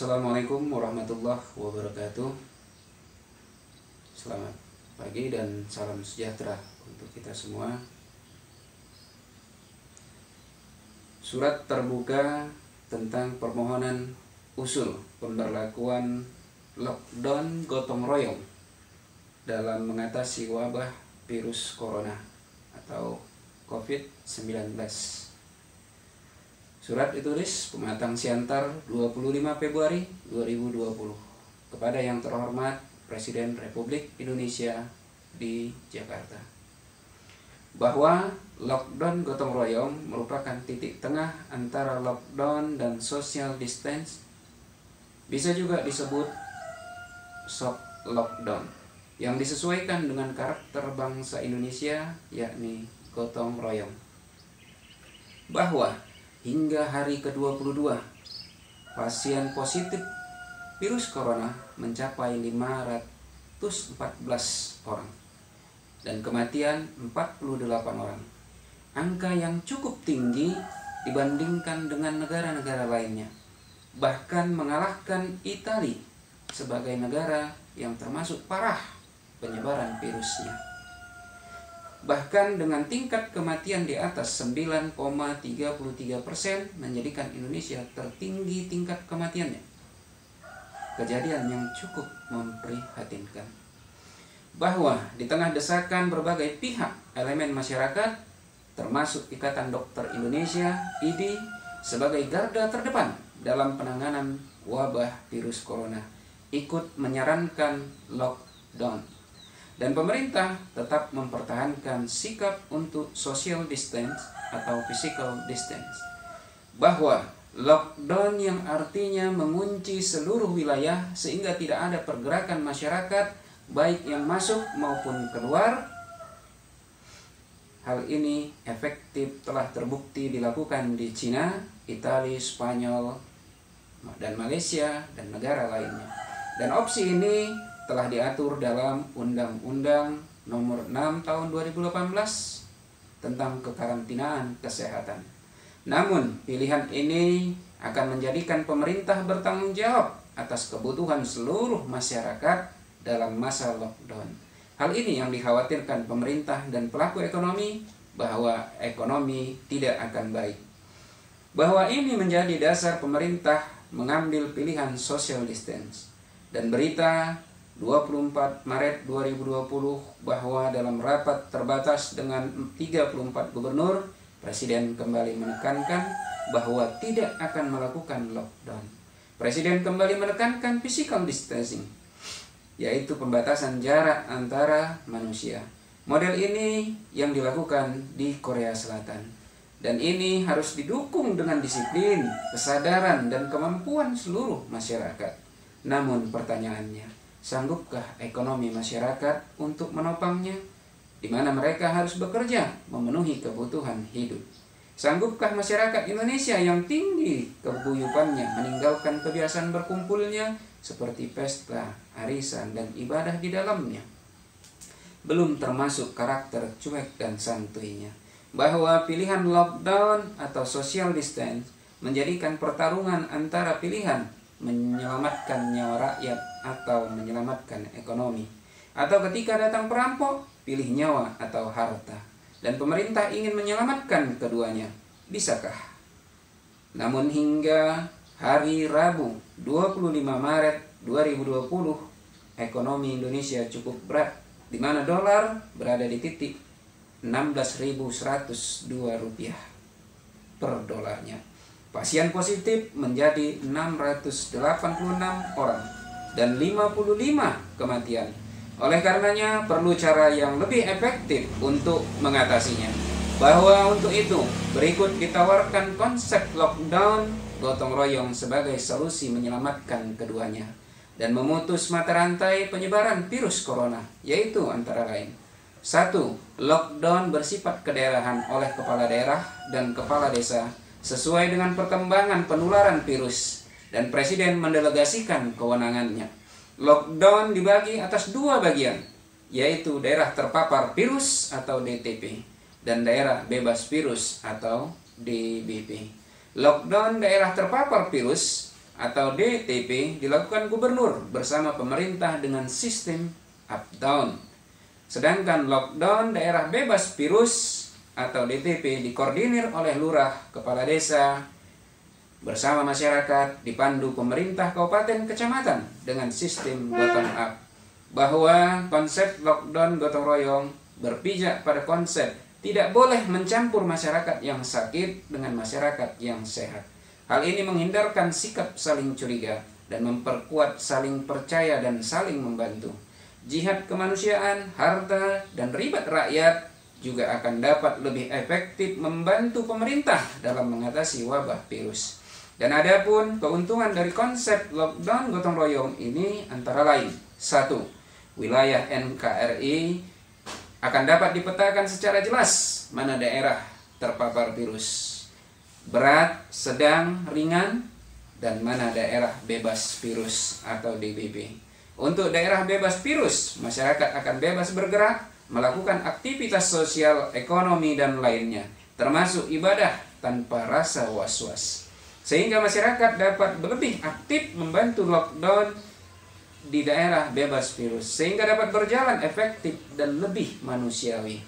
Assalamualaikum warahmatullahi wabarakatuh. Selamat pagi dan salam sejahtera untuk kita semua. Surat terbuka tentang permohonan usul pemberlakuan lockdown gotong royong dalam mengatasi wabah virus corona atau COVID-19. Surat ditulis Pematang Siantar 25 Februari 2020 kepada yang terhormat Presiden Republik Indonesia di Jakarta, bahwa lockdown gotong royong merupakan titik tengah antara lockdown dan social distance, bisa juga disebut soft lockdown, yang disesuaikan dengan karakter bangsa Indonesia, yakni gotong royong. Bahwa hingga hari ke-22, pasien positif virus corona mencapai 514 orang dan kematian 48 orang. Angka yang cukup tinggi dibandingkan dengan negara-negara lainnya, bahkan mengalahkan Italia sebagai negara yang termasuk parah penyebaran virusnya. Bahkan dengan tingkat kematian di atas 9,33%, menjadikan Indonesia tertinggi tingkat kematiannya. Kejadian yang cukup memprihatinkan. Bahwa di tengah desakan berbagai pihak elemen masyarakat, termasuk Ikatan Dokter Indonesia (IDI) sebagai garda terdepan dalam penanganan wabah virus corona, ikut menyarankan lockdown. Dan pemerintah tetap mempertahankan sikap untuk social distance atau physical distance. Bahwa lockdown yang artinya mengunci seluruh wilayah sehingga tidak ada pergerakan masyarakat baik yang masuk maupun keluar. Hal ini efektif telah terbukti dilakukan di Cina, Italia, Spanyol, dan Malaysia, dan negara lainnya. Dan opsi ini telah diatur dalam Undang-Undang Nomor 6 Tahun 2018 tentang kekarantinaan kesehatan. Namun, pilihan ini akan menjadikan pemerintah bertanggung jawab atas kebutuhan seluruh masyarakat dalam masa lockdown. Hal ini yang dikhawatirkan pemerintah dan pelaku ekonomi, bahwa ekonomi tidak akan baik. Bahwa ini menjadi dasar pemerintah mengambil pilihan social distance. Dan berita 24 Maret 2020 bahwa dalam rapat terbatas dengan 34 gubernur, Presiden kembali menekankan bahwa tidak akan melakukan lockdown. Presiden kembali menekankan physical distancing, yaitu pembatasan jarak antara manusia. Model ini yang dilakukan di Korea Selatan. Dan ini harus didukung dengan disiplin, kesadaran, dan kemampuan seluruh masyarakat. Namun pertanyaannya, sanggupkah ekonomi masyarakat untuk menopangnya, di mana mereka harus bekerja memenuhi kebutuhan hidup? Sanggupkah masyarakat Indonesia yang tinggi keguyupannya meninggalkan kebiasaan berkumpulnya seperti pesta, arisan, dan ibadah di dalamnya? Belum termasuk karakter cuek dan santuinya. Bahwa pilihan lockdown atau social distance menjadikan pertarungan antara pilihan menyelamatkan nyawa rakyat atau menyelamatkan ekonomi. Atau ketika datang perampok, pilih nyawa atau harta. Dan pemerintah ingin menyelamatkan keduanya. Bisakah? Namun hingga hari Rabu 25 Maret 2020, ekonomi Indonesia cukup berat, di mana dolar berada di titik 16.102 rupiah per dolarnya. Pasien positif menjadi 686 orang dan 55 kematian. Oleh karenanya perlu cara yang lebih efektif untuk mengatasinya. Bahwa untuk itu berikut ditawarkan konsep lockdown gotong royong sebagai solusi menyelamatkan keduanya dan memutus mata rantai penyebaran virus corona, yaitu antara lain: 1. Lockdown bersifat kedaerahan oleh kepala daerah dan kepala desa sesuai dengan perkembangan penularan virus, dan Presiden mendelegasikan kewenangannya. Lockdown dibagi atas dua bagian, yaitu daerah terpapar virus atau DTP dan daerah bebas virus atau DBP. Lockdown daerah terpapar virus atau DTP dilakukan gubernur bersama pemerintah dengan sistem up-down. Sedangkan lockdown daerah bebas virus atau DTP dikoordinir oleh lurah, kepala desa, bersama masyarakat dipandu pemerintah kabupaten kecamatan dengan sistem bottom up. Bahwa konsep lockdown gotong royong berpijak pada konsep tidak boleh mencampur masyarakat yang sakit dengan masyarakat yang sehat. Hal ini menghindarkan sikap saling curiga dan memperkuat saling percaya dan saling membantu. Jihad kemanusiaan, harta, dan ribat rakyat juga akan dapat lebih efektif membantu pemerintah dalam mengatasi wabah virus. Dan adapun keuntungan dari konsep lockdown gotong royong ini antara lain: 1. Wilayah NKRI akan dapat dipetakan secara jelas mana daerah terpapar virus berat, sedang, ringan, dan mana daerah bebas virus atau DBV. Untuk daerah bebas virus, masyarakat akan bebas bergerak, melakukan aktivitas sosial, ekonomi, dan lainnya, termasuk ibadah tanpa rasa was-was. Sehingga masyarakat dapat lebih aktif membantu lockdown di daerah bebas virus, sehingga dapat berjalan efektif dan lebih manusiawi.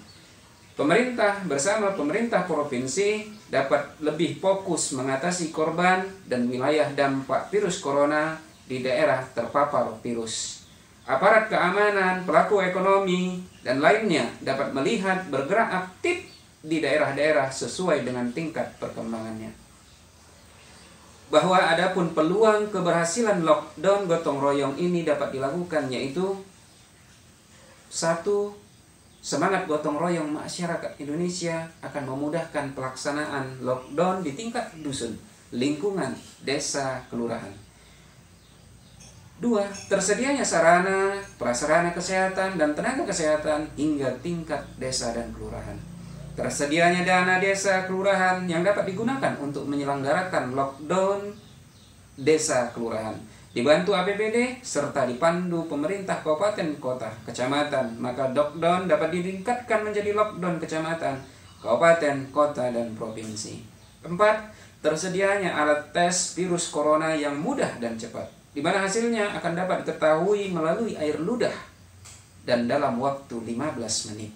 Pemerintah bersama pemerintah provinsi dapat lebih fokus mengatasi korban dan wilayah dampak virus corona di daerah terpapar virus. Aparat keamanan, pelaku ekonomi, dan lainnya dapat melihat bergerak aktif di daerah-daerah sesuai dengan tingkat perkembangannya. Bahwa adapun peluang keberhasilan lockdown gotong royong ini dapat dilakukan yaitu: 1. Semangat gotong royong masyarakat Indonesia akan memudahkan pelaksanaan lockdown di tingkat dusun, lingkungan, desa, kelurahan. 2. Tersedianya sarana, prasarana kesehatan, dan tenaga kesehatan hingga tingkat desa dan kelurahan. Tersedianya dana desa kelurahan yang dapat digunakan untuk menyelenggarakan lockdown desa kelurahan, dibantu APBD serta dipandu pemerintah kabupaten, kota, kecamatan, maka lockdown dapat ditingkatkan menjadi lockdown kecamatan, kabupaten, kota, dan provinsi. 4. Tersedianya alat tes virus corona yang mudah dan cepat, di mana hasilnya akan dapat diketahui melalui air ludah dan dalam waktu 15 menit.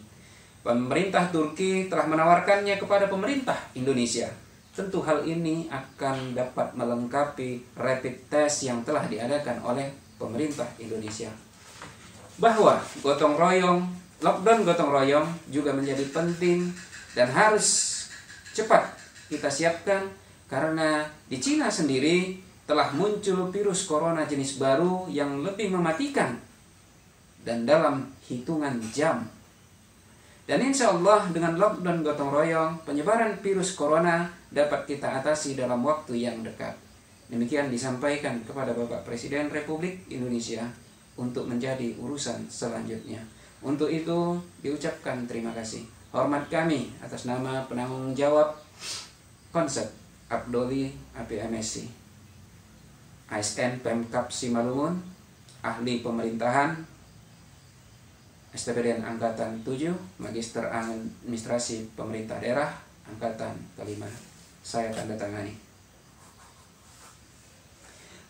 Pemerintah Turki telah menawarkannya kepada pemerintah Indonesia. Tentu hal ini akan dapat melengkapi rapid test yang telah diadakan oleh pemerintah Indonesia. Bahwa lockdown gotong royong juga menjadi penting dan harus cepat kita siapkan karena di Cina sendiri telah muncul virus corona jenis baru yang lebih mematikan dan dalam hitungan jam. Dan insya Allah dengan lockdown gotong royong, penyebaran virus corona dapat kita atasi dalam waktu yang dekat. Demikian disampaikan kepada Bapak Presiden Republik Indonesia untuk menjadi urusan selanjutnya. Untuk itu diucapkan terima kasih. Hormat kami atas nama penanggung jawab konsep Abdoli APMSC, ASN Pemkab Simalungun, ahli pemerintahan STPDN Angkatan 7, Magister Administrasi Pemerintah Daerah Angkatan kelima. Saya tanda tangani.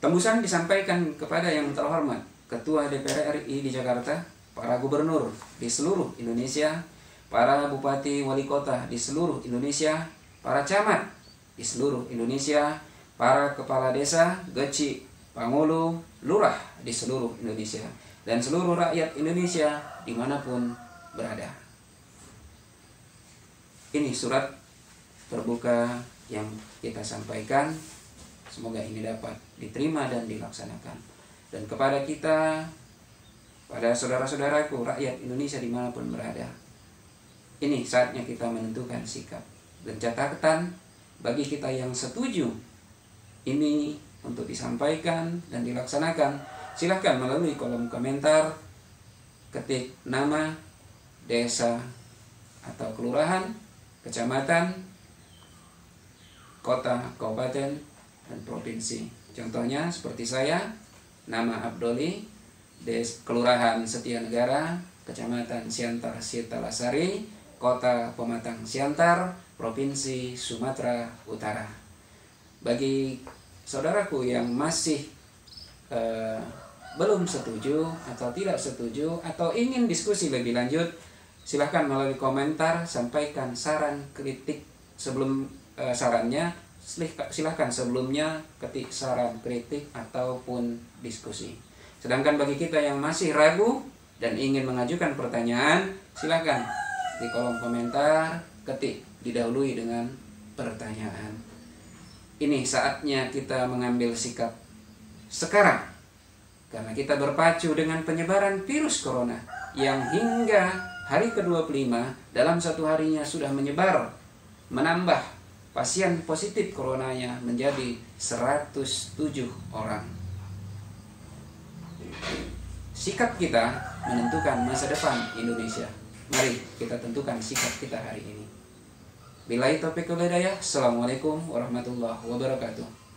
Tembusan disampaikan kepada yang terhormat Ketua DPR RI di Jakarta, para gubernur di seluruh Indonesia, para bupati wali kota di seluruh Indonesia, para camat di seluruh Indonesia, para kepala desa, geci, pangulu, lurah di seluruh Indonesia, dan seluruh rakyat Indonesia dimanapun berada. Ini surat terbuka yang kita sampaikan. Semoga ini dapat diterima dan dilaksanakan. Dan kepada kita, pada saudara-saudaraku, rakyat Indonesia dimanapun berada, ini saatnya kita menentukan sikap. Dan catatan bagi kita yang setuju ini untuk disampaikan dan dilaksanakan, silahkan melalui kolom komentar, ketik nama, desa, atau kelurahan, kecamatan, kota, kabupaten, dan provinsi. Contohnya seperti saya, nama Abdoli, kelurahan Setianegara, kecamatan Siantar Sitalasari, kota Pematang Siantar, provinsi Sumatera Utara. Bagi saudaraku yang masih belum setuju atau tidak setuju atau ingin diskusi lebih lanjut, silahkan melalui komentar sampaikan saran kritik sebelum sarannya. Silahkan sebelumnya ketik saran kritik ataupun diskusi. Sedangkan bagi kita yang masih ragu dan ingin mengajukan pertanyaan, silahkan di kolom komentar ketik, didahului dengan pertanyaan. Ini saatnya kita mengambil sikap sekarang, karena kita berpacu dengan penyebaran virus corona yang hingga hari ke-25 dalam satu harinya sudah menambah pasien positif coronanya menjadi 107 orang. Sikap kita menentukan masa depan Indonesia. Mari kita tentukan sikap kita hari ini. Billahi taufiq wal hidayah. Assalamualaikum warahmatullahi wabarakatuh.